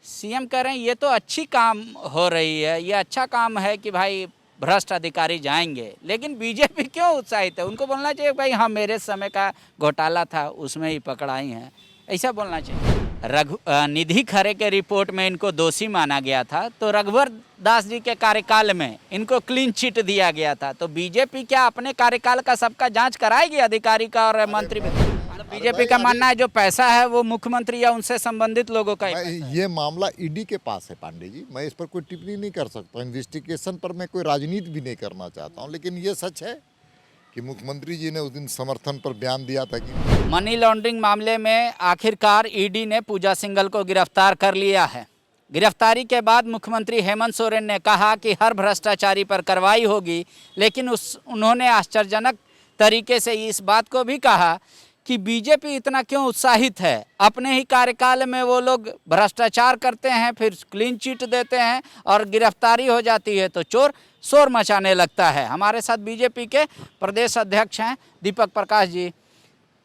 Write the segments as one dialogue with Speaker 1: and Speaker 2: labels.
Speaker 1: CM कह रहे हैं ये तो अच्छी काम हो रही है, ये अच्छा काम है कि भाई भ्रष्ट अधिकारी जाएंगे, लेकिन बीजेपी क्यों उत्साहित है? उनको बोलना चाहिए भाई हाँ मेरे समय का घोटाला था उसमें ही पकड़ाई हैं, ऐसा बोलना चाहिए। निधि खरे के रिपोर्ट में इनको दोषी माना गया था, तो रघुवर दास जी के कार्यकाल में इनको क्लीन चिट दिया गया था, तो बीजेपी क्या अपने कार्यकाल का सबका जांच कराएगी, अधिकारी का और मंत्री में? बीजेपी का मानना है जो पैसा है वो मुख्यमंत्री या उनसे संबंधित लोगों का ही पैसा है।
Speaker 2: ये मामला ईडी के पास है पांडे जी, मैं इस पर कोई टिप्पणी नहीं कर सकता। इन्वेस्टिगेशन पर मैं कोई राजनीति भी नहीं करना चाहता हूं, लेकिन ये सच है कि मुख्यमंत्री जी ने उस दिन समर्थन पर बयान दिया था कि
Speaker 1: मनी लॉन्ड्रिंग मामले में आखिरकार ईडी ने पूजा सिंघल को गिरफ्तार कर लिया है। गिरफ्तारी के बाद मुख्यमंत्री हेमंत सोरेन ने कहा कि हर भ्रष्टाचारी पर कार्रवाई होगी, लेकिन उन्होंने आश्चर्यजनक तरीके से इस बात को भी कहा कि बीजेपी इतना क्यों उत्साहित है, अपने ही कार्यकाल में वो लोग भ्रष्टाचार करते हैं, फिर क्लीन चिट देते हैं और गिरफ्तारी हो जाती है तो चोर शोर मचाने लगता है। हमारे साथ बीजेपी के प्रदेश अध्यक्ष हैं दीपक प्रकाश जी।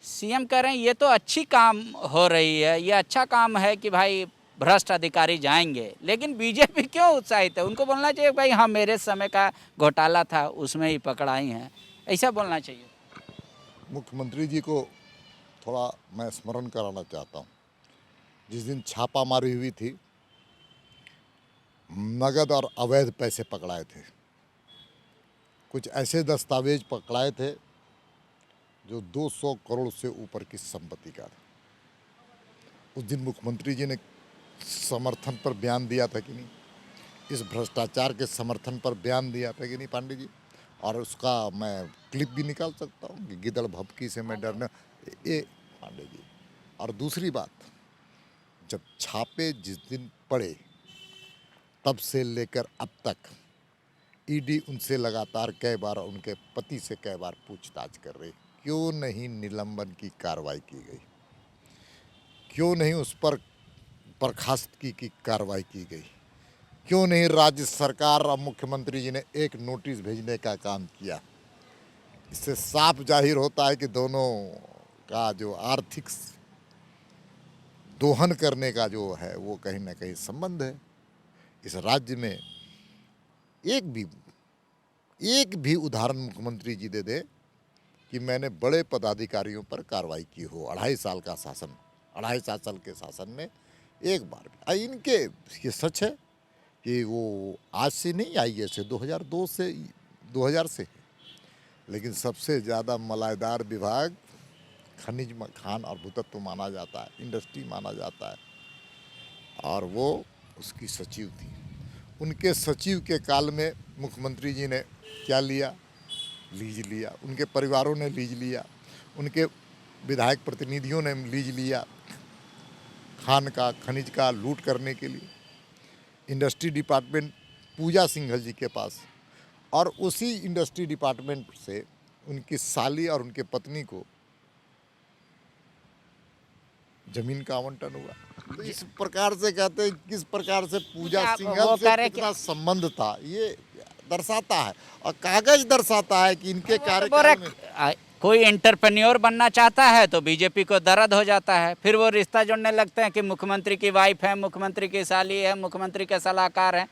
Speaker 1: सीएम कह रहे हैं ये तो अच्छी काम हो रही है, ये अच्छा काम है कि भाई भ्रष्ट अधिकारी जाएंगे, लेकिन बीजेपी क्यों उत्साहित है? उनको बोलना चाहिए भाई हाँ मेरे समय का घोटाला था उसमें ही पकड़ाई हैं, ऐसा बोलना चाहिए।
Speaker 2: मुख्यमंत्री जी को थोड़ा मैं स्मरण कराना चाहता हूं। जिस दिन छापामारी हुई थी, नगद और अवैध पैसे पकड़ाए थे, कुछ ऐसे दस्तावेज पकड़ाए थे जो 200 करोड़ से ऊपर की संपत्ति का था। उस दिन मुख्यमंत्री जी ने समर्थन पर बयान दिया था कि नहीं, इस भ्रष्टाचार के समर्थन पर बयान दिया था कि नहीं पांडे जी? और उसका मैं क्लिप भी निकाल सकता हूँ कि गिदड़ भभकी से मैं डरना, ये पांडे जी। और दूसरी बात, जब छापे जिस दिन पड़े तब से लेकर अब तक ईडी उनसे लगातार कई बार, उनके पति से कई बार पूछताछ कर रही, क्यों नहीं निलंबन की कार्रवाई की गई? क्यों नहीं उस पर बर्खास्तगी की कार्रवाई की गई? क्यों नहीं राज्य सरकार और मुख्यमंत्री जी ने एक नोटिस भेजने का काम किया? इससे साफ जाहिर होता है कि दोनों का जो आर्थिक दोहन करने का जो है वो कहीं ना कहीं संबंध है। इस राज्य में एक भी उदाहरण मुख्यमंत्री जी दे दे कि मैंने बड़े पदाधिकारियों पर कार्रवाई की हो। 2.5 साल के शासन में एक बार भी। इनके ये सच है कि वो आज से नहीं आई, ऐसे 2000 से, लेकिन सबसे ज़्यादा मलाईदार विभाग खनिज खान और भूतत्व माना जाता है, इंडस्ट्री माना जाता है, और वो उसकी सचिव थी। उनके सचिव के काल में मुख्यमंत्री जी ने क्या लिया? लीज लिया। उनके परिवारों ने लीज लिया, उनके विधायक प्रतिनिधियों ने लीज लिया खान का, खनिज का लूट करने के लिए। इंडस्ट्री डिपार्टमेंट पूजा सिंघल जी के पास, और उसी इंडस्ट्री डिपार्टमेंट से उनकी साली और उनके पत्नी को जमीन का आवंटन हुआ। तो इस प्रकार से कहते हैं किस प्रकार से पूजा सिंघल से कितना संबंध था, ये दर्शाता है, और कागज दर्शाता है कि इनके कार्यकाल में
Speaker 1: कोई एंटरप्रेन्योर बनना चाहता है तो बीजेपी को दर्द हो जाता है, फिर वो रिश्ता जोड़ने लगते हैं कि मुख्यमंत्री की वाइफ है, मुख्यमंत्री की साली है, मुख्यमंत्री के सलाहकार हैं।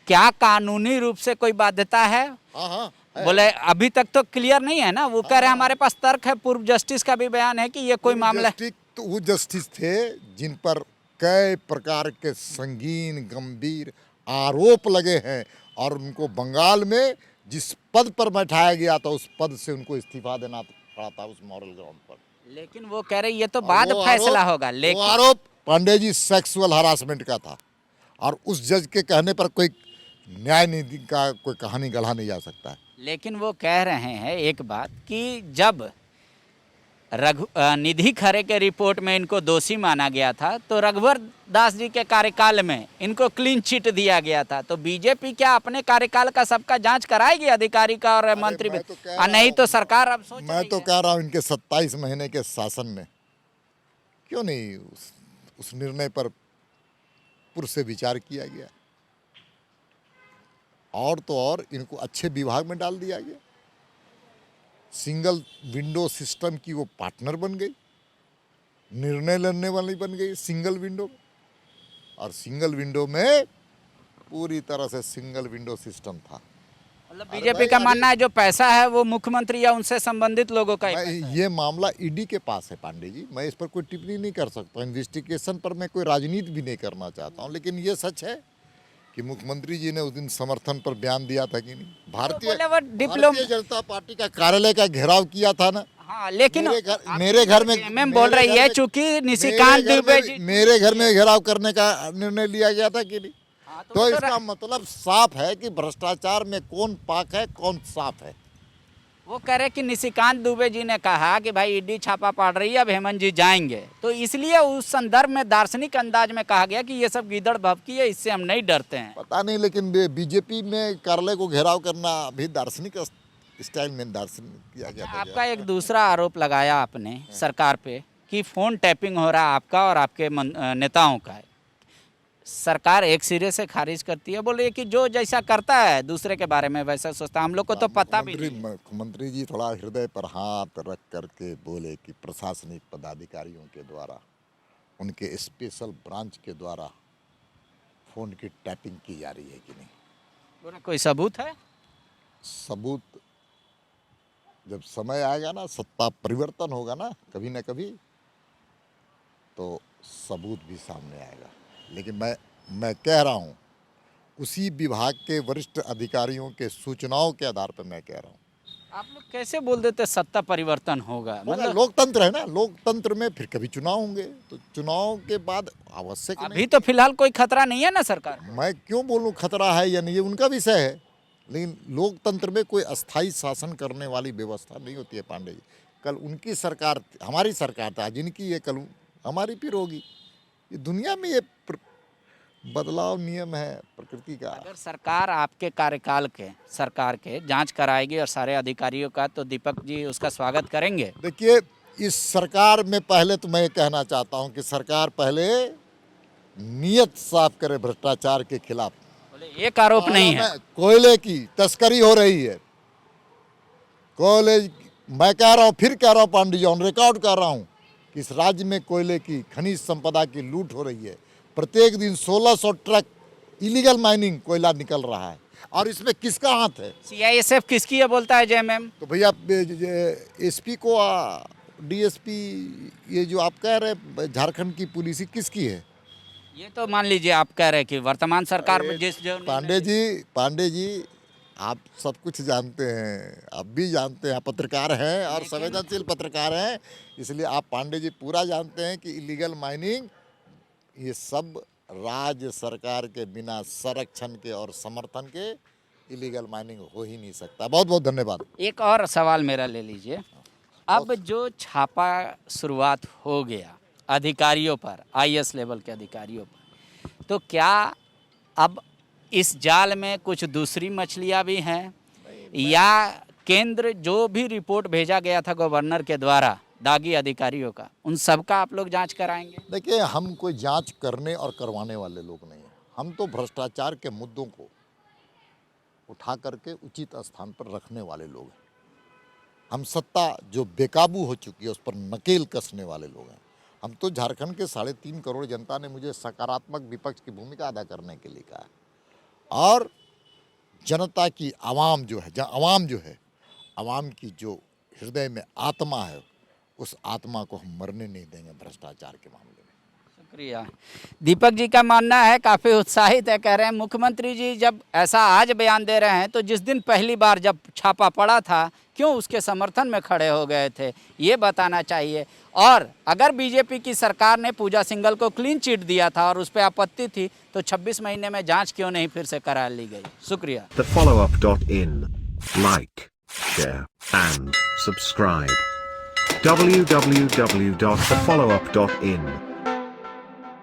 Speaker 1: क्या कानूनी रूप से कोई बाध्यता है?
Speaker 2: हाँ है।
Speaker 1: बोले अभी तक तो क्लियर नहीं है ना। वो कह रहे हैं हमारे पास तर्क है, पूर्व जस्टिस का भी बयान है कि ये कोई मामला है।
Speaker 2: तो वो जस्टिस थे जिन पर कई प्रकार के संगीन गंभीर आरोप लगे हैं, और उनको बंगाल में जिस पद पर बैठाया गया था उस पद से उनको इस्तीफा देना पड़ा था उस मॉरल ग्राउंड पर।
Speaker 1: लेकिन वो कह रहे ये तो बाद फैसला होगा।
Speaker 2: लेकिन वो आरोप पांडे जी सेक्सुअल हरासमेंट का था, और उस जज के कहने पर कोई न्याय नीति का कोई कहानी गढ़ा नहीं जा सकता है।
Speaker 1: लेकिन वो कह रहे हैं एक बात कि जब निधि खरे के रिपोर्ट में इनको दोषी माना गया था, तो रघुवर दास जी के कार्यकाल में इनको क्लीन चिट दिया गया था, तो बीजेपी क्या अपने कार्यकाल का सबका जांच कराएगी, अधिकारी का और मंत्री भी? नहीं तो सरकार अब सोच
Speaker 2: मैं तो कह रहा हूँ इनके 27 महीने के शासन में क्यों नहीं उस निर्णय पर पूर्व से विचार किया गया, और तो और इनको अच्छे विभाग में डाल दिया गया। सिंगल विंडो सिस्टम की वो पार्टनर बन गई, निर्णय लेने वाली बन गई सिंगल विंडो। और सिंगल विंडो में पूरी तरह से सिंगल विंडो सिस्टम था।
Speaker 1: मतलब बीजेपी का मानना है जो पैसा है वो मुख्यमंत्री या उनसे संबंधित लोगों का ही
Speaker 2: मैं
Speaker 1: पैसा है।
Speaker 2: ये मामला ईडी के पास है पांडे जी, मैं इस पर कोई टिप्पणी नहीं कर सकता। इन्वेस्टिगेशन पर मैं कोई राजनीति भी नहीं करना चाहता हूँ, लेकिन ये सच है कि मुख्यमंत्री जी ने उस दिन समर्थन पर बयान दिया था कि नहीं।
Speaker 1: बोले वो
Speaker 2: भारतीय जनता पार्टी का कार्यालय का घेराव किया था ना।
Speaker 1: हाँ, लेकिन
Speaker 2: मेरे घर में
Speaker 1: एमएम बोल रही है चूंकि निशिकांत दुबे जी
Speaker 2: मेरे घर में घेराव करने का निर्णय लिया गया था कि नहीं।
Speaker 1: हाँ,
Speaker 2: तो इसका मतलब साफ है कि भ्रष्टाचार में कौन पाक है कौन साफ है।
Speaker 1: वो कह रहे कि निशिकांत दुबे जी ने कहा कि भाई ईडी छापा पड़ रही है, अब हेमंत जी जाएंगे, तो इसलिए उस संदर्भ में दार्शनिक अंदाज में कहा गया कि ये सब गीदड़ भभकी है, इससे हम नहीं डरते हैं।
Speaker 2: पता नहीं, लेकिन बीजेपी में कार्यालय को घेराव करना भी दार्शनिक स्टाइल में दार्शनिक किया गया था।
Speaker 1: आपका एक दूसरा आरोप लगाया आपने सरकार पे कि फोन टैपिंग हो रहा है आपका और आपके नेताओं का। सरकार एक सिरे से खारिज करती है, बोले कि जो जैसा करता है दूसरे के बारे में वैसा सोचता है, हम लोग को तो पता भी नहीं।
Speaker 2: मुख्यमंत्री जी थोड़ा हृदय पर हाथ रख करके बोले कि प्रशासनिक पदाधिकारियों के द्वारा, उनके स्पेशल ब्रांच के द्वारा फोन की टैपिंग की जा रही है कि नहीं।
Speaker 1: बोले कोई सबूत है?
Speaker 2: सबूत जब समय आएगा ना, सत्ता परिवर्तन होगा ना कभी ना कभी, तो सबूत भी सामने आएगा। लेकिन मैं कह रहा हूँ उसी विभाग के वरिष्ठ अधिकारियों के सूचनाओं के आधार पर मैं कह रहा हूँ।
Speaker 1: आप लोग कैसे बोल देते सत्ता परिवर्तन होगा?
Speaker 2: मतलब लोकतंत्र है ना, लोकतंत्र में फिर कभी चुनाव होंगे, तो चुनाव के बाद आवश्यक
Speaker 1: अभी तो फिलहाल कोई खतरा नहीं है ना सरकार?
Speaker 2: मैं क्यों बोलूँ खतरा है या नहीं, ये उनका विषय है, लेकिन लोकतंत्र में कोई अस्थाई शासन करने वाली व्यवस्था नहीं होती है पांडे जी। कल उनकी सरकार, हमारी सरकार था, जिनकी ये कल हमारी फिर होगी। ये दुनिया में ये बदलाव नियम है प्रकृति का।
Speaker 1: अगर सरकार आपके कार्यकाल के सरकार के जांच कराएगी और सारे अधिकारियों का, तो दीपक जी उसका स्वागत करेंगे?
Speaker 2: देखिए, इस सरकार में पहले तो मैं कहना चाहता हूं कि सरकार पहले नियत साफ करे भ्रष्टाचार के खिलाफ।
Speaker 1: बोले एक आरोप नहीं है,
Speaker 2: कोयले की तस्करी हो रही है, कोयले, मैं कह रहा हूँ, फिर कह रहा हूँ पांडे जी, ऑन रिकॉर्ड कर रहा हूँ कि इस राज्य में कोयले की, खनिज संपदा की लूट हो रही है। प्रत्येक दिन 1600 ट्रक इलीगल माइनिंग कोयला निकल रहा है, और इसमें किसका हाथ है?
Speaker 1: सीआईएसएफ किसकी है बोलता है जेएमएम?
Speaker 2: तो भैया एसपी को, डीएसपी, ये जो आप कह रहे झारखंड की पुलिस किसकी है?
Speaker 1: ये तो मान लीजिए आप कह रहे हैं कि वर्तमान सरकार में जिस जो
Speaker 2: पांडे जी आप सब कुछ जानते हैं, आप भी जानते हैं, पत्रकार हैं और संवेदनशील पत्रकार हैं, इसलिए आप पांडे जी पूरा जानते हैं कि इलीगल माइनिंग ये सब राज्य सरकार के बिना संरक्षण के और समर्थन के इलीगल माइनिंग हो ही नहीं सकता। बहुत बहुत धन्यवाद।
Speaker 1: एक और सवाल मेरा ले लीजिए, अब जो छापा शुरुआत हो गया अधिकारियों पर, आईएएस लेवल के अधिकारियों पर, तो क्या अब इस जाल में कुछ दूसरी मछलियां भी हैं, या केंद्र जो भी रिपोर्ट भेजा गया था गवर्नर के द्वारा दागी अधिकारियों का, उन सब का आप लोग जांच कराएंगे?
Speaker 2: देखिए, हम कोई जांच करने और करवाने वाले लोग नहीं हैं। हम तो भ्रष्टाचार के मुद्दों को उठा करके उचित स्थान पर रखने वाले लोग हैं। हम सत्ता जो बेकाबू हो चुकी है उस पर नकेल कसने वाले लोग हैं। हम तो झारखंड के 3.5 करोड़ जनता ने मुझे सकारात्मक विपक्ष की भूमिका अदा करने के लिए कहा है, और जनता की आवाम जो है, आवाम की जो हृदय में आत्मा है, उस आत्मा को हम मरने नहीं देंगे भ्रष्टाचार के मामले में।
Speaker 1: शुक्रिया। दीपक जी का मानना है, काफ़ी उत्साहित है, कह रहे हैं मुख्यमंत्री जी जब ऐसा आज बयान दे रहे हैं तो जिस दिन पहली बार जब छापा पड़ा था क्यों उसके समर्थन में खड़े हो गए थे, ये बताना चाहिए। और अगर बीजेपी की सरकार ने पूजा सिंघल को क्लीन चिट दिया था और उस पर आपत्ति थी, तो 26 महीने में जांच क्यों नहीं फिर से करा ली गई? शुक्रिया।
Speaker 3: TheFollowUp.in, like, share and subscribe. www.thefollowup.in